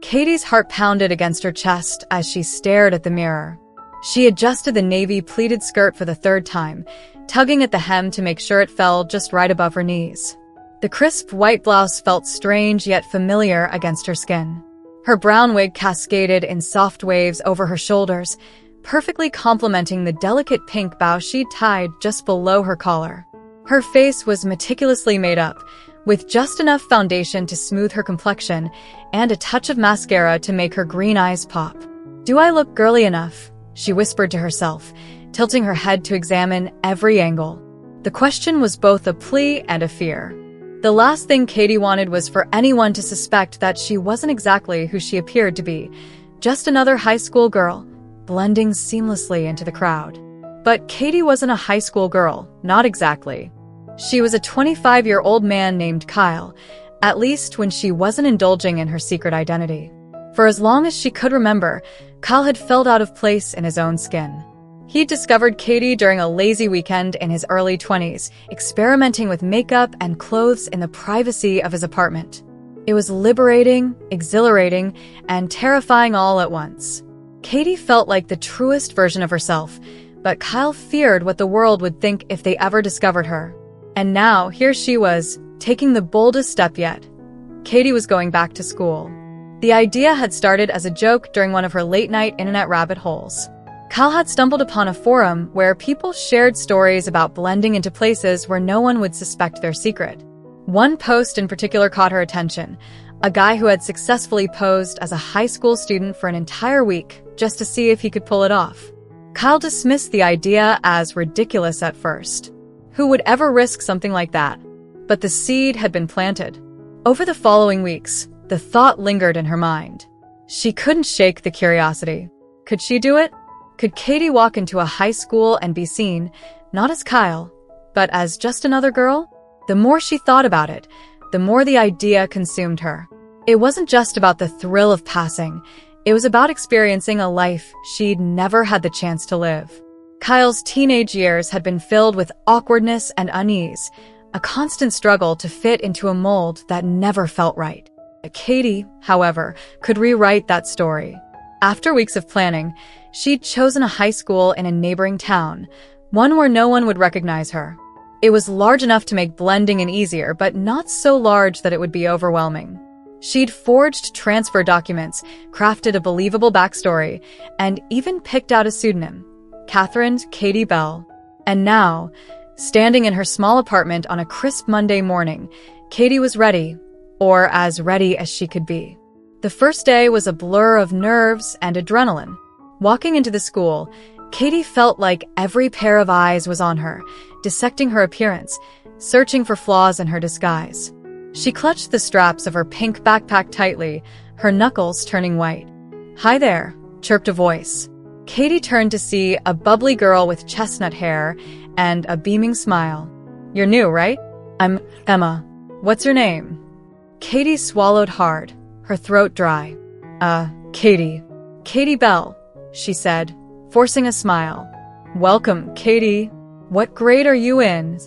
Katie's heart pounded against her chest as she stared at the mirror. She adjusted the navy pleated skirt for the third time, tugging at the hem to make sure it fell just right above her knees. The crisp white blouse felt strange yet familiar against her skin. Her brown wig cascaded in soft waves over her shoulders, perfectly complementing the delicate pink bow she'd tied just below her collar. Her face was meticulously made up, with just enough foundation to smooth her complexion and a touch of mascara to make her green eyes pop. "Do I look girly enough?" she whispered to herself, tilting her head to examine every angle. The question was both a plea and a fear. The last thing Katie wanted was for anyone to suspect that she wasn't exactly who she appeared to be, just another high school girl, blending seamlessly into the crowd. But Katie wasn't a high school girl, not exactly. She was a 25-year-old man named Kyle, at least when she wasn't indulging in her secret identity. For as long as she could remember, Kyle had felt out of place in his own skin. He'd discovered Katie during a lazy weekend in his early 20s, experimenting with makeup and clothes in the privacy of his apartment. It was liberating, exhilarating, and terrifying all at once. Katie felt like the truest version of herself, but Kyle feared what the world would think if they ever discovered her. And now, here she was, taking the boldest step yet. Katie was going back to school. The idea had started as a joke during one of her late-night internet rabbit holes. Kyle had stumbled upon a forum where people shared stories about blending into places where no one would suspect their secret. One post in particular caught her attention, a guy who had successfully posed as a high school student for an entire week just to see if he could pull it off. Kyle dismissed the idea as ridiculous at first. Who would ever risk something like that? But the seed had been planted. Over the following weeks, the thought lingered in her mind. She couldn't shake the curiosity. Could she do it? Could Katie walk into a high school and be seen, not as Kyle, but as just another girl? The more she thought about it, the more the idea consumed her. It wasn't just about the thrill of passing. It was about experiencing a life she'd never had the chance to live. Kyle's teenage years had been filled with awkwardness and unease, a constant struggle to fit into a mold that never felt right. Katie, however, could rewrite that story. After weeks of planning, she'd chosen a high school in a neighboring town, one where no one would recognize her. It was large enough to make blending in easier, but not so large that it would be overwhelming. She'd forged transfer documents, crafted a believable backstory, and even picked out a pseudonym, Catherine Katie Bell. And now, standing in her small apartment on a crisp Monday morning, Katie was ready, or as ready as she could be. The first day was a blur of nerves and adrenaline. Walking into the school, Katie felt like every pair of eyes was on her, dissecting her appearance, searching for flaws in her disguise. She clutched the straps of her pink backpack tightly, her knuckles turning white. "Hi there," chirped a voice. Katie turned to see a bubbly girl with chestnut hair and a beaming smile. "You're new, right? I'm Emma. What's your name?" Katie swallowed hard, her throat dry. Katie. Katie Bell," she said, forcing a smile. "Welcome, Katie. What grade are you in?"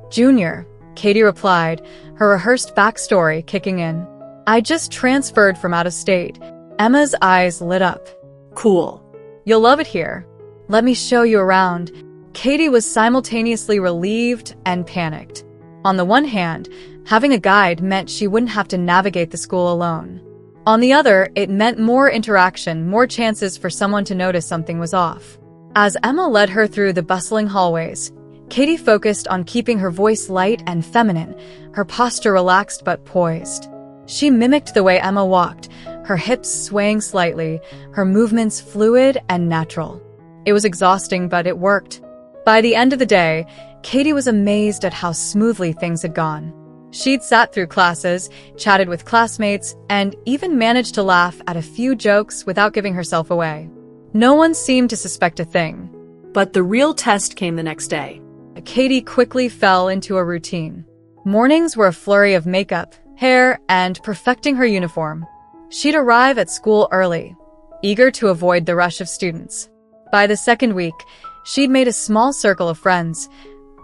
Junior," Katie replied, her rehearsed backstory kicking in. "I just transferred from out of state." Emma's eyes lit up. "Cool. You'll love it here. Let me show you around." Katie was simultaneously relieved and panicked. On the one hand, having a guide meant she wouldn't have to navigate the school alone. On the other, it meant more interaction, more chances for someone to notice something was off. As Emma led her through the bustling hallways, Katie focused on keeping her voice light and feminine, her posture relaxed but poised. She mimicked the way Emma walked, her hips swaying slightly, her movements fluid and natural. It was exhausting, but it worked. By the end of the day, Katie was amazed at how smoothly things had gone. She'd sat through classes, chatted with classmates, and even managed to laugh at a few jokes without giving herself away. No one seemed to suspect a thing. But the real test came the next day. Katie quickly fell into a routine. Mornings were a flurry of makeup, hair, and perfecting her uniform. She'd arrive at school early, eager to avoid the rush of students. By the second week, she'd made a small circle of friends.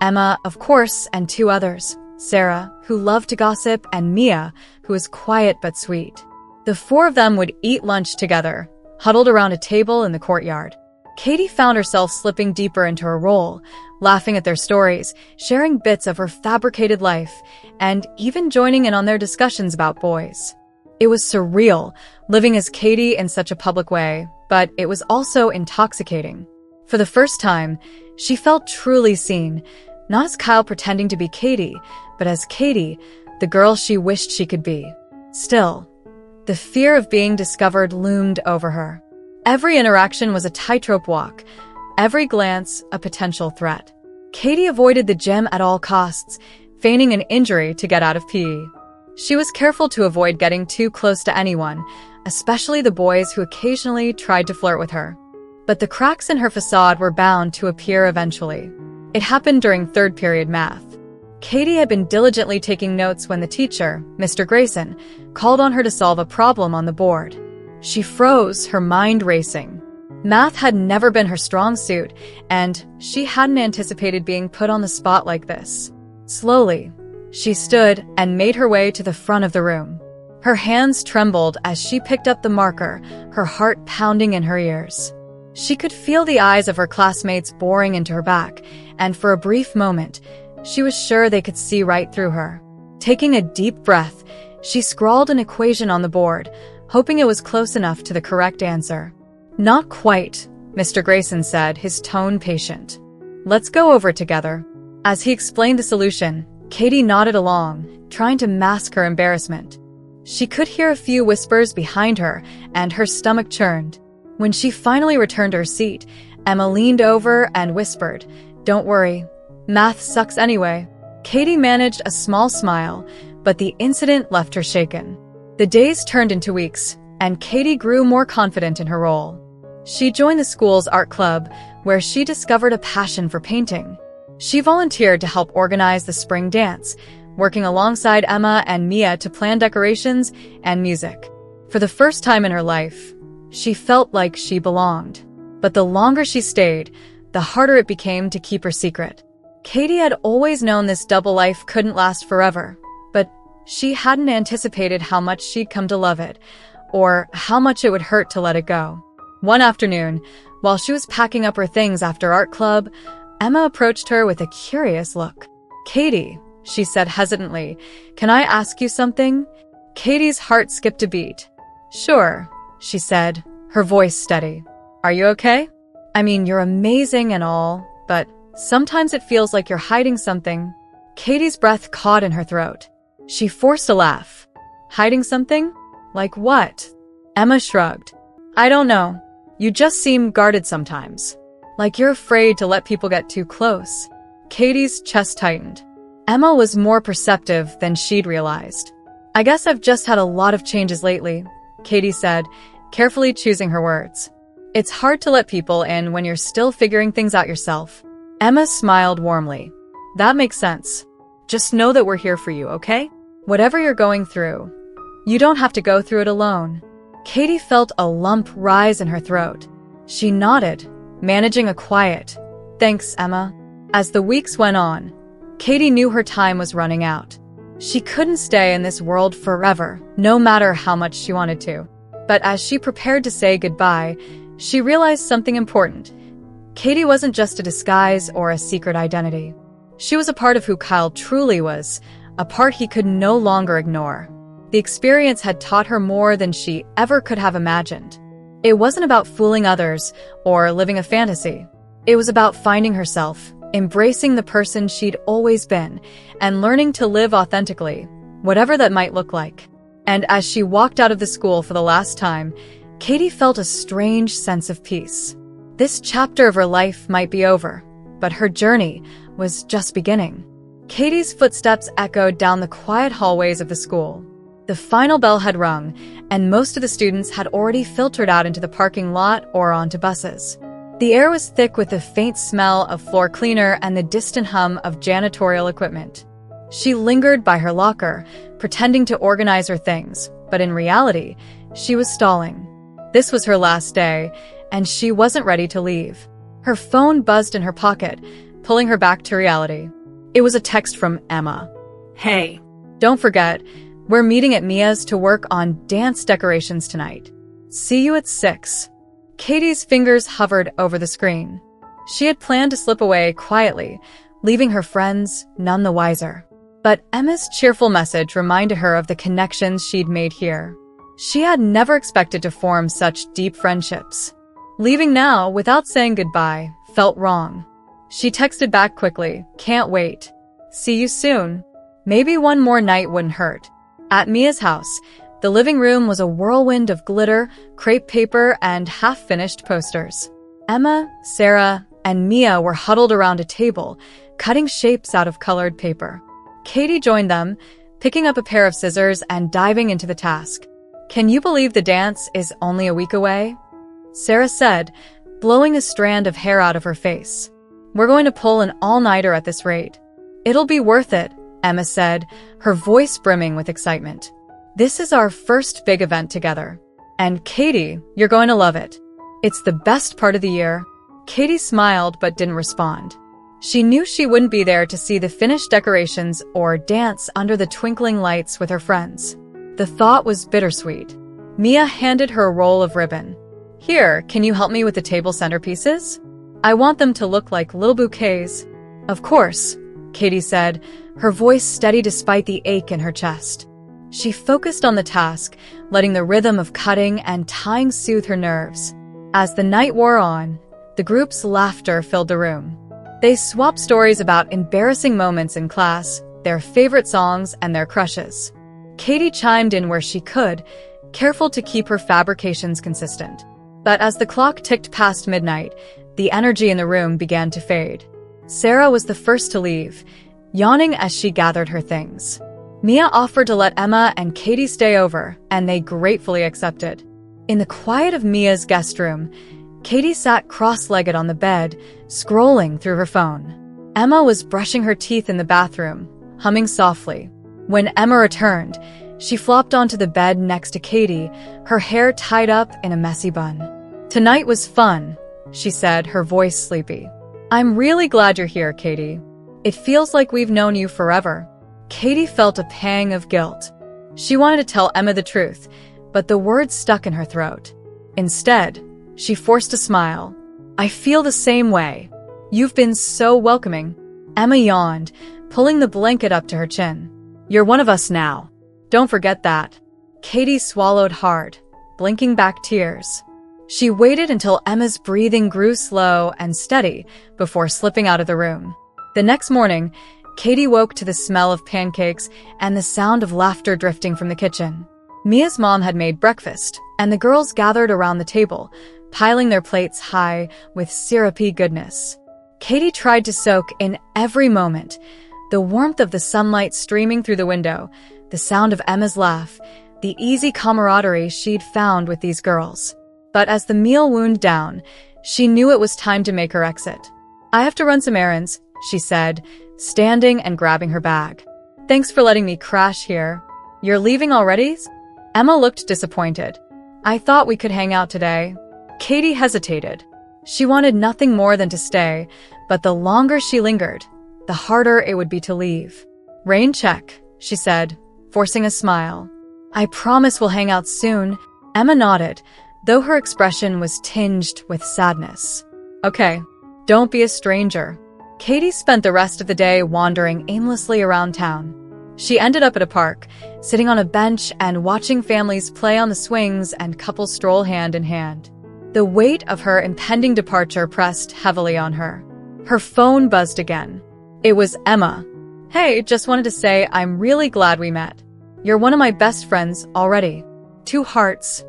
Emma, of course, and two others. Sarah, who loved to gossip, and Mia, who was quiet but sweet. The four of them would eat lunch together, huddled around a table in the courtyard. Katie found herself slipping deeper into her role, laughing at their stories, sharing bits of her fabricated life, and even joining in on their discussions about boys. It was surreal, living as Katie in such a public way, but it was also intoxicating. For the first time, she felt truly seen, not as Kyle pretending to be Katie, but as Katie, the girl she wished she could be. Still, the fear of being discovered loomed over her. Every interaction was a tightrope walk, every glance a potential threat. Katie avoided the gym at all costs, feigning an injury to get out of PE. She was careful to avoid getting too close to anyone, especially the boys who occasionally tried to flirt with her. But the cracks in her facade were bound to appear eventually. It happened during third period math. Katie had been diligently taking notes when the teacher, Mr. Grayson, called on her to solve a problem on the board. She froze, her mind racing. Math had never been her strong suit, and she hadn't anticipated being put on the spot like this. Slowly, she stood and made her way to the front of the room. Her hands trembled as she picked up the marker, her heart pounding in her ears. She could feel the eyes of her classmates boring into her back, and for a brief moment, she was sure they could see right through her. Taking a deep breath, she scrawled an equation on the board, hoping it was close enough to the correct answer. "Not quite," Mr. Grayson said, his tone patient. "Let's go over it together." As he explained the solution, Katie nodded along, trying to mask her embarrassment. She could hear a few whispers behind her, and her stomach churned. When she finally returned to her seat, Emma leaned over and whispered, "Don't worry. Math sucks anyway." Katie managed a small smile, but the incident left her shaken. The days turned into weeks, and Katie grew more confident in her role. She joined the school's art club, where she discovered a passion for painting. She volunteered to help organize the spring dance, working alongside Emma and Mia to plan decorations and music. For the first time in her life, she felt like she belonged. But the longer she stayed, the harder it became to keep her secret. Katie had always known this double life couldn't last forever, but she hadn't anticipated how much she'd come to love it, or how much it would hurt to let it go. One afternoon, while she was packing up her things after art club, Emma approached her with a curious look. "Katie," she said hesitantly, "can I ask you something?" Katie's heart skipped a beat. "Sure," she said, her voice steady. "Are you okay? I mean, you're amazing and all, but sometimes it feels like you're hiding something." Katie's breath caught in her throat. She forced a laugh. "Hiding something? Like what?" Emma shrugged. "I don't know. You just seem guarded sometimes. Like you're afraid to let people get too close." Katie's chest tightened. Emma was more perceptive than she'd realized. "I guess I've just had a lot of changes lately," Katie said, carefully choosing her words. "It's hard to let people in when you're still figuring things out yourself." Emma smiled warmly. "That makes sense. Just know that we're here for you, okay? Whatever you're going through, you don't have to go through it alone." Katie felt a lump rise in her throat. She nodded, managing a quiet, "Thanks, Emma." As the weeks went on, Katie knew her time was running out. She couldn't stay in this world forever, no matter how much she wanted to. But as she prepared to say goodbye, she realized something important. Katie wasn't just a disguise or a secret identity. She was a part of who Kyle truly was, a part he could no longer ignore. The experience had taught her more than she ever could have imagined. It wasn't about fooling others or living a fantasy. It was about finding herself, embracing the person she'd always been, and learning to live authentically, whatever that might look like. And as she walked out of the school for the last time, Katie felt a strange sense of peace. This chapter of her life might be over, but her journey was just beginning. Katie's footsteps echoed down the quiet hallways of the school. The final bell had rung, and most of the students had already filtered out into the parking lot or onto buses. The air was thick with the faint smell of floor cleaner and the distant hum of janitorial equipment. She lingered by her locker, pretending to organize her things, but in reality, she was stalling. This was her last day, and she wasn't ready to leave. Her phone buzzed in her pocket, pulling her back to reality. It was a text from Emma. "Hey, don't forget, We're meeting at Mia's to work on dance decorations tonight. See you at 6. Katie's fingers hovered over the screen. She had planned to slip away quietly, leaving her friends none the wiser. But Emma's cheerful message reminded her of the connections she'd made here. She had never expected to form such deep friendships. Leaving now without saying goodbye felt wrong. She texted back quickly, "Can't wait. See you soon." Maybe one more night wouldn't hurt. At Mia's house, the living room was a whirlwind of glitter, crepe paper, and half-finished posters. Emma, Sarah, and Mia were huddled around a table, cutting shapes out of colored paper. Katie joined them, picking up a pair of scissors and diving into the task. "Can you believe the dance is only a week away?" Sarah said, blowing a strand of hair out of her face. "We're going to pull an all-nighter at this rate." "It'll be worth it," Emma said, her voice brimming with excitement. "This is our first big event together. And Katie, you're going to love it. It's the best part of the year." Katie smiled but didn't respond. She knew she wouldn't be there to see the finished decorations or dance under the twinkling lights with her friends. The thought was bittersweet. Mia handed her a roll of ribbon. "Here, can you help me with the table centerpieces? I want them to look like little bouquets." "Of course," Katie said, her voice steady despite the ache in her chest. She focused on the task, letting the rhythm of cutting and tying soothe her nerves. As the night wore on, the group's laughter filled the room. They swapped stories about embarrassing moments in class, their favorite songs, and their crushes. Katie chimed in where she could, careful to keep her fabrications consistent. But as the clock ticked past midnight, the energy in the room began to fade. Sarah was the first to leave, yawning as she gathered her things. Mia offered to let Emma and Katie stay over, and they gratefully accepted. In the quiet of Mia's guest room, Katie sat cross-legged on the bed, scrolling through her phone. Emma was brushing her teeth in the bathroom, humming softly. When Emma returned, she flopped onto the bed next to Katie, her hair tied up in a messy bun. "Tonight was fun," she said, her voice sleepy. "I'm really glad you're here, Katie. It feels like we've known you forever." Katie felt a pang of guilt. She wanted to tell Emma the truth, but the words stuck in her throat. Instead, she forced a smile. "I feel the same way. You've been so welcoming." Emma yawned, pulling the blanket up to her chin. "You're one of us now. Don't forget that." Katie swallowed hard, blinking back tears. She waited until Emma's breathing grew slow and steady before slipping out of the room. The next morning, Katie woke to the smell of pancakes and the sound of laughter drifting from the kitchen. Mia's mom had made breakfast, and the girls gathered around the table, piling their plates high with syrupy goodness. Katie tried to soak in every moment, the warmth of the sunlight streaming through the window, the sound of Emma's laugh, the easy camaraderie she'd found with these girls. But as the meal wound down, she knew it was time to make her exit. "I have to run some errands," she said, standing and grabbing her bag. "Thanks for letting me crash here. You're leaving already?" Emma looked disappointed. "I thought we could hang out today." Katie hesitated. She wanted nothing more than to stay, but the longer she lingered, the harder it would be to leave. "Rain check," she said, forcing a smile. "I promise we'll hang out soon." Emma nodded, though her expression was tinged with sadness. "Okay, don't be a stranger." Katie spent the rest of the day wandering aimlessly around town. She ended up at a park, sitting on a bench and watching families play on the swings and couples stroll hand in hand. The weight of her impending departure pressed heavily on her. Her phone buzzed again. It was Emma. "Hey, just wanted to say I'm really glad we met. You're one of my best friends already. 2 hearts."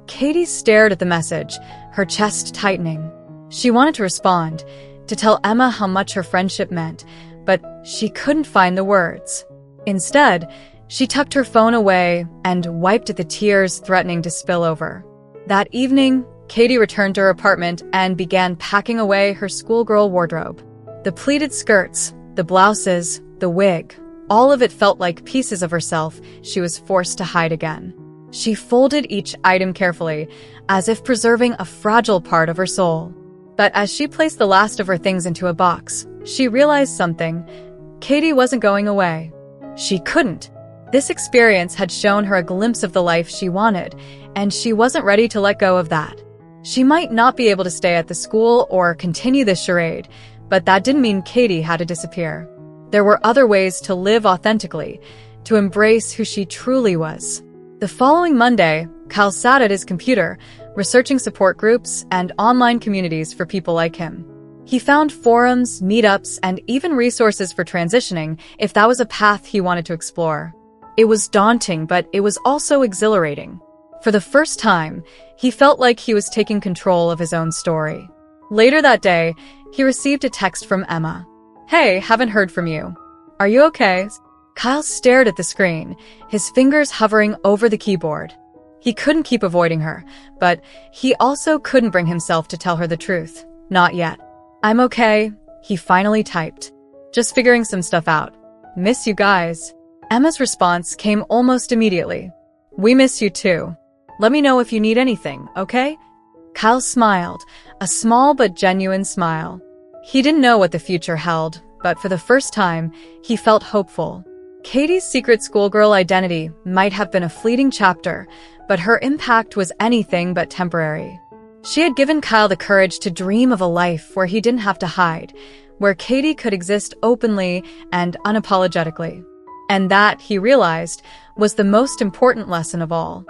Katie stared at the message, her chest tightening. She wanted to respond, to tell Emma how much her friendship meant, but she couldn't find the words. Instead, she tucked her phone away and wiped at the tears threatening to spill over. That evening, Katie returned to her apartment and began packing away her schoolgirl wardrobe. The pleated skirts, the blouses, the wig, all of it felt like pieces of herself she was forced to hide again. She folded each item carefully, as if preserving a fragile part of her soul. But as she placed the last of her things into a box, she realized something. Katie wasn't going away. She couldn't. This experience had shown her a glimpse of the life she wanted, and she wasn't ready to let go of that. She might not be able to stay at the school or continue this charade, but that didn't mean Katie had to disappear. There were other ways to live authentically, to embrace who she truly was. The following Monday, Kyle sat at his computer, researching support groups and online communities for people like him. He found forums, meetups, and even resources for transitioning if that was a path he wanted to explore. It was daunting, but it was also exhilarating. For the first time, he felt like he was taking control of his own story. Later that day, he received a text from Emma. "Hey, haven't heard from you. Are you okay?" Kyle stared at the screen, his fingers hovering over the keyboard. He couldn't keep avoiding her, but he also couldn't bring himself to tell her the truth. Not yet. "I'm okay," he finally typed. "Just figuring some stuff out. Miss you guys." Emma's response came almost immediately. "We miss you too. Let me know if you need anything, okay?" Kyle smiled, a small but genuine smile. He didn't know what the future held, but for the first time, he felt hopeful. Katie's secret schoolgirl identity might have been a fleeting chapter, but her impact was anything but temporary. She had given Kyle the courage to dream of a life where he didn't have to hide, where Katie could exist openly and unapologetically. And that, he realized, was the most important lesson of all.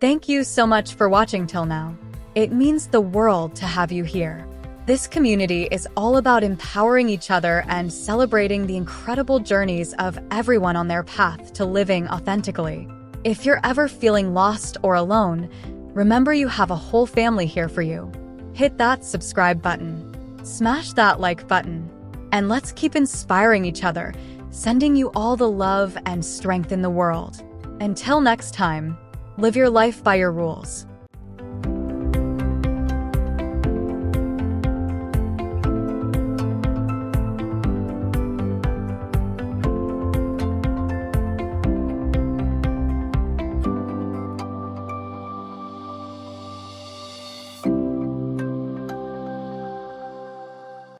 Thank you so much for watching till now. It means the world to have you here. This community is all about empowering each other and celebrating the incredible journeys of everyone on their path to living authentically. If you're ever feeling lost or alone, remember you have a whole family here for you. Hit that subscribe button, smash that like button, and let's keep inspiring each other, sending you all the love and strength in the world. Until next time, live your life by your rules.